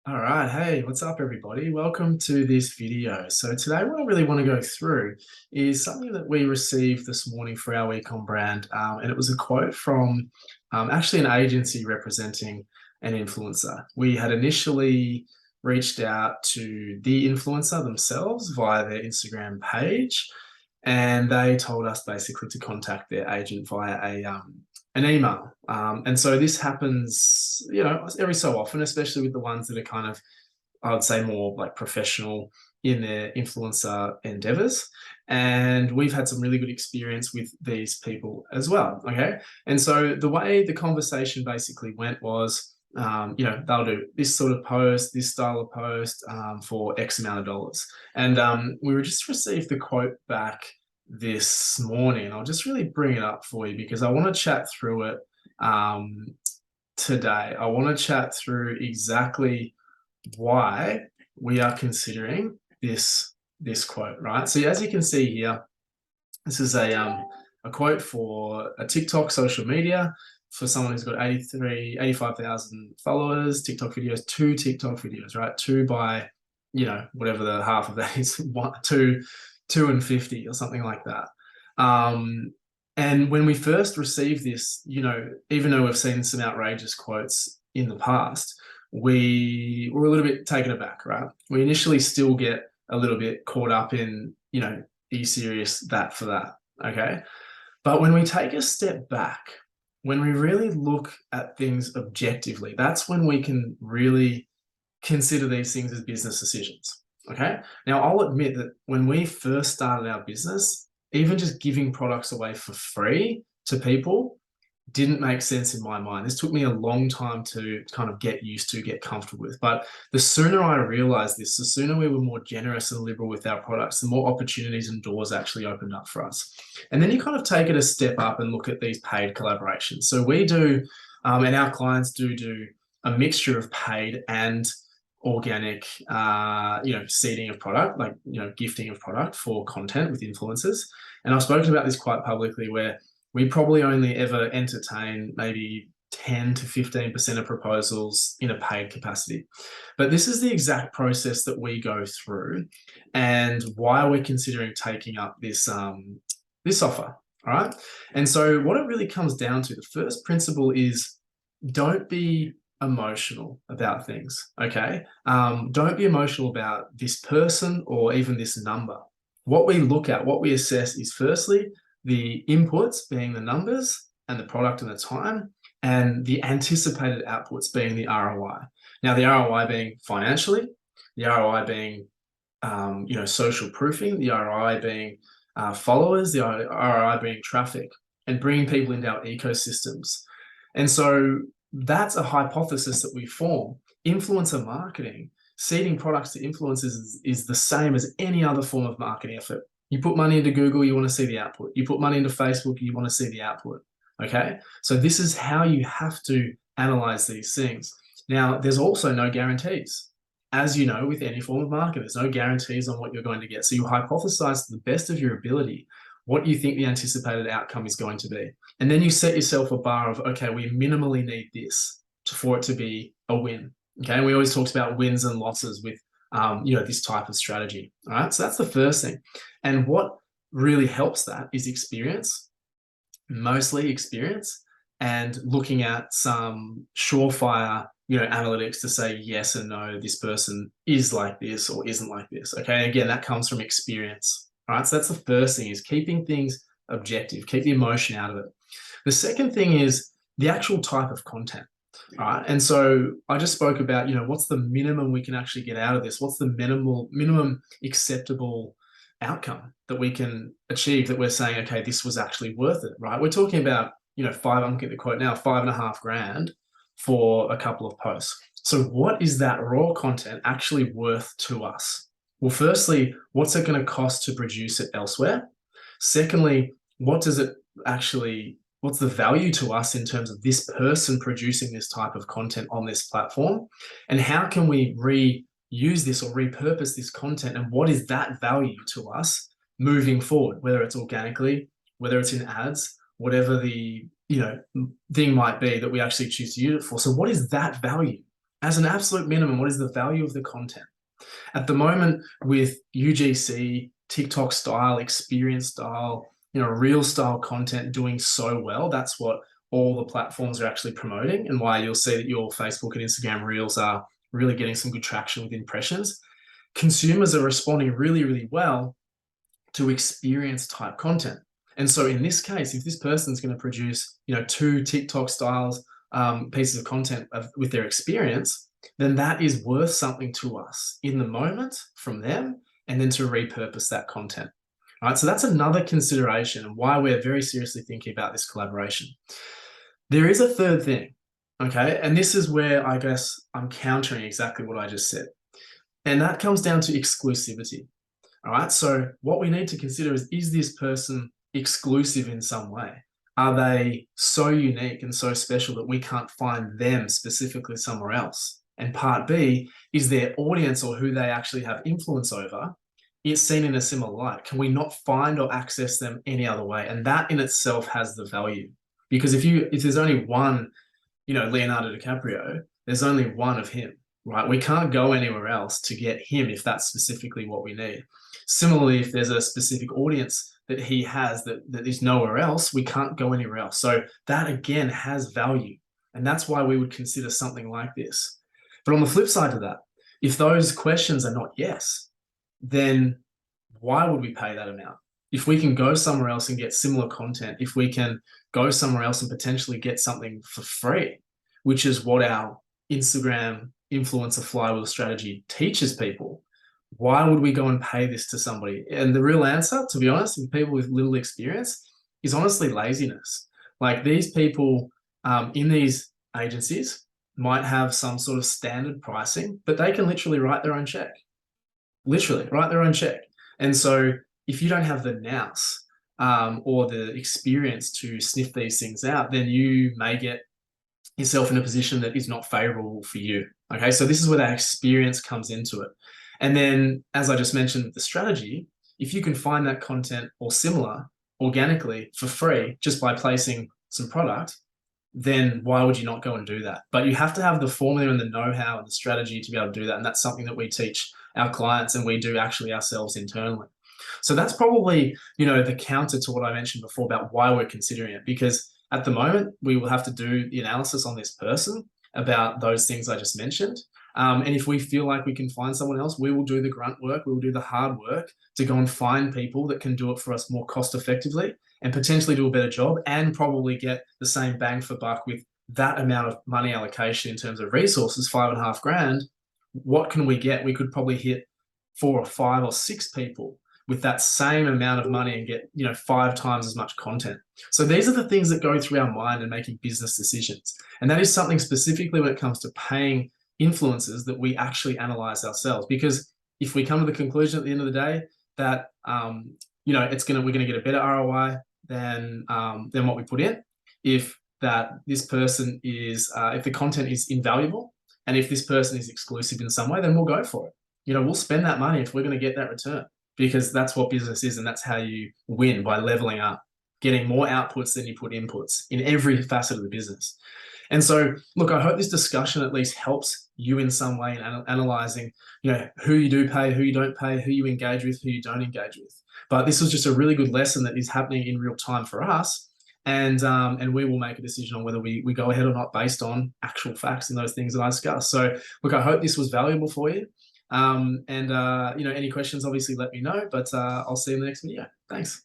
All right. Hey, what's up, everybody? Welcome to this video. So today what I really want to go through is something that we received this morning for our eCom brand. And it was a quote from actually an agency representing an influencer. We had initially reached out to the influencer themselves via their Instagram page, and they told us basically to contact their agent via an email. And so this happens, every so often, especially with the ones that are kind of, I would say, more like professional in their influencer endeavors. And we've had some really good experience with these people as well. Okay. And so the way the conversation basically went was, they'll do this sort of post, this style of post for X amount of dollars. And we were just received the quote back this morning. I'll just really bring it up for you because I want to chat through it today. I want to chat through exactly why we are considering this quote, right? So as you can see here, this is a quote for a TikTok social media for someone who's got 85,000 followers, TikTok videos, two TikTok videos, right? Two by, whatever the half of that is, two and 50 or something like that. And when we first received this, even though we've seen some outrageous quotes in the past, we were a little bit taken aback, right? We initially still get a little bit caught up in, are you serious that for that? Okay. But when we take a step back, when we really look at things objectively, that's when we can really consider these things as business decisions. Okay. Now, I'll admit that when we first started our business, even just giving products away for free to people didn't make sense in my mind. This took me a long time to kind of get used to, get comfortable with. But the sooner I realized this, the sooner we were more generous and liberal with our products, the more opportunities and doors actually opened up for us. And then you kind of take it a step up and look at these paid collaborations. So we do, and our clients do a mixture of paid and organic, seeding of product, like, gifting of product for content with influencers. And I've spoken about this quite publicly where we probably only ever entertain maybe 10 to 15% of proposals in a paid capacity. But this is the exact process that we go through and why we're considering taking up this offer. All right. And so what it really comes down to, the first principle is don't be emotional about things. Okay. Don't be emotional about this person or even this number. What we look at, what we assess is firstly, the inputs being the numbers and the product and the time, and the anticipated outputs being the ROI. Now, the ROI being financially, the ROI being, social proofing, the ROI being followers, the ROI being traffic, and bringing people into our ecosystems. And so that's a hypothesis that we form. Influencer marketing, seeding products to influencers is the same as any other form of marketing effort. You put money into Google, you want to see the output. You put money into Facebook, you want to see the output. Okay. So this is how you have to analyze these things. Now, there's also no guarantees. As you know, with any form of marketing, there's no guarantees on what you're going to get. So you hypothesize to the best of your ability what you think the anticipated outcome is going to be. And then you set yourself a bar of, okay, we minimally need this for it to be a win. Okay. And we always talked about wins and losses with this type of strategy. All right. So that's the first thing. And what really helps that is experience, mostly experience, and looking at some surefire, analytics to say yes and no, this person is like this or isn't like this. Okay. And again, that comes from experience. All right. So that's the first thing, is keeping things objective, keep the emotion out of it. The second thing is the actual type of content. All right. And so I just spoke about, what's the minimum we can actually get out of this? What's the minimum acceptable outcome that we can achieve, that we're saying, okay, this was actually worth it, right? We're talking about, I'm getting the quote now, $5,500 for a couple of posts. So what is that raw content actually worth to us? Well, firstly, what's it going to cost to produce it elsewhere? Secondly, what's the value to us in terms of this person producing this type of content on this platform? And how can we reuse this or repurpose this content? And what is that value to us moving forward, whether it's organically, whether it's in ads, whatever the thing might be that we actually choose to use it for? So what is that value? as an absolute minimum, what is the value of the content? At the moment, with UGC, TikTok style, experience style, real style content doing so well, that's what all the platforms are actually promoting, and why you'll see that your Facebook and Instagram Reels are really getting some good traction with impressions. Consumers are responding really, really well to experience type content. And so in this case, if this person's going to produce, 2 TikTok styles pieces of content with their experience, then that is worth something to us in the moment from them, and then to repurpose that content. All right, so that's another consideration and why we're very seriously thinking about this collaboration. There is a third thing, okay? And this is where I guess I'm countering exactly what I just said. And that comes down to exclusivity. All right, so what we need to consider is this person exclusive in some way? Are they so unique and so special that we can't find them specifically somewhere else? And part B, is their audience, or who they actually have influence over, it's seen in a similar light? Can we not find or access them any other way? And that in itself has the value. Because if there's only one, Leonardo DiCaprio, there's only one of him, right? We can't go anywhere else to get him if that's specifically what we need. Similarly, if there's a specific audience that he has that is nowhere else, we can't go anywhere else. So that again has value. And that's why we would consider something like this. But on the flip side of that, if those questions are not yes, then why would we pay that amount? If we can go somewhere else and get similar content, if we can go somewhere else and potentially get something for free, which is what our Instagram influencer flywheel strategy teaches people, why would we go and pay this to somebody? And the real answer, to be honest, with people with little experience, is honestly laziness. Like, these people in these agencies might have some sort of standard pricing, but they can literally write their own check. And so if you don't have the nous or the experience to sniff these things out, then you may get yourself in a position that is not favorable for you. Okay, so this is where that experience comes into it. And then, as I just mentioned with the strategy, if you can find that content or similar organically for free just by placing some product, then why would you not go and do that? But you have to have the formula and the know-how and the strategy to be able to do that. And that's something that we teach our clients, and we do actually ourselves internally. So that's probably, the counter to what I mentioned before about why we're considering it. Because at the moment, we will have to do the analysis on this person about those things I just mentioned. And if we feel like we can find someone else, we will do the grunt work, we will do the hard work to go and find people that can do it for us more cost effectively and potentially do a better job, and probably get the same bang for buck with that amount of money allocation in terms of resources, $5,500. What can we get? We could probably hit 4 or 5 or 6 people with that same amount of money and get 5 times as much content. So these are the things that go through our mind in making business decisions. And that is something specifically when it comes to paying influencers that we actually analyze ourselves. Because if we come to the conclusion at the end of the day that we're going to get a better ROI than what we put in, if this person is if the content is invaluable, and if this person is exclusive in some way, then we'll go for it. We'll spend that money if we're going to get that return, because that's what business is, and that's how you win, by leveling up, getting more outputs than you put inputs in every facet of the business. And so, look, I hope this discussion at least helps you in some way in analyzing, who you do pay, who you don't pay, who you engage with, who you don't engage with. But this was just a really good lesson that is happening in real time for us. And we will make a decision on whether we go ahead or not based on actual facts and those things that I discussed. So, look, I hope this was valuable for you. Any questions, obviously let me know, but I'll see you in the next video. Thanks.